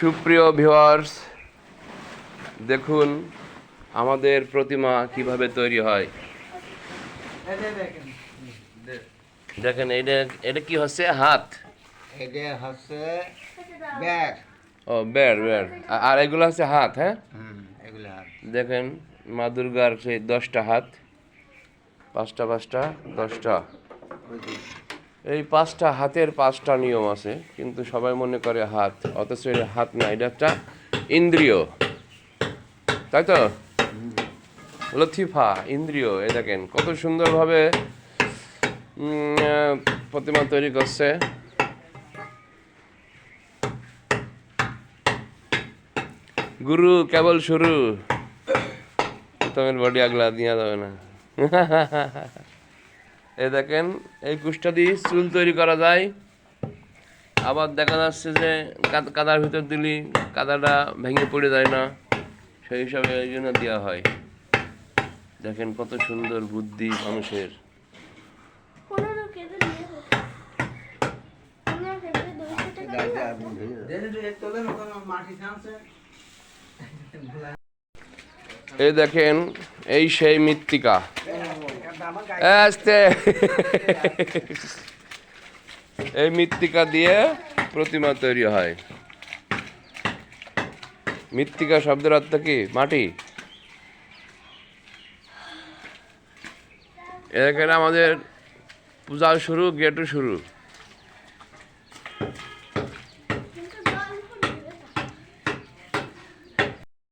সুপ্রিয় ভিউয়ার্স, দেখুন আমাদের প্রতিমা কিভাবে তৈরি হয়। দেখেন এটা এটা কি হচ্ছে? হাত। এটা হচ্ছে ব্যাগ। ও বেড় বেড়। আর এগুলো হচ্ছে হাত। হ্যাঁ, এগুলো হাত। দেখেন মা দুর্গার সেই 10টা হাত, 5টা 5টা 10টা। এই 5টা হাতের 5টা নিয়ম আছে, কিন্তু সবাই মনে করে হাত, অথচ এটা হাত না, এটা একটা ইন্দ্রিয়, তাই তো? লতিফা, ইন্দ্রিয়। এই দেখেন কত সুন্দরভাবে প্রতিমা তৈরি করছে। গুরু কেবল শুরু, তোমার বডি আগলা দিয়া যাবে না। এই দেখেন এই কুষ্টা দিয়ে চুল তৈরি করা যায়। আবার দেখা যাচ্ছে যে কাদার ভিতর দিলি কাদাটা ভেঙে পড়ে যায় না, সেই হিসাবে এই জন্য দেওয়া হয়। দেখেন কত সুন্দর বুদ্ধি মানুষের। এই দেখেন এই সেই মৃত্তিকা। আস্তে এই মৃত্তিকা দিয়ে প্রতিমা তৈরি হয়। মৃত্তিকা শব্দের অর্থ কি? মাটি। এখানে আমাদের পূজা শুরু, গেটও শুরু।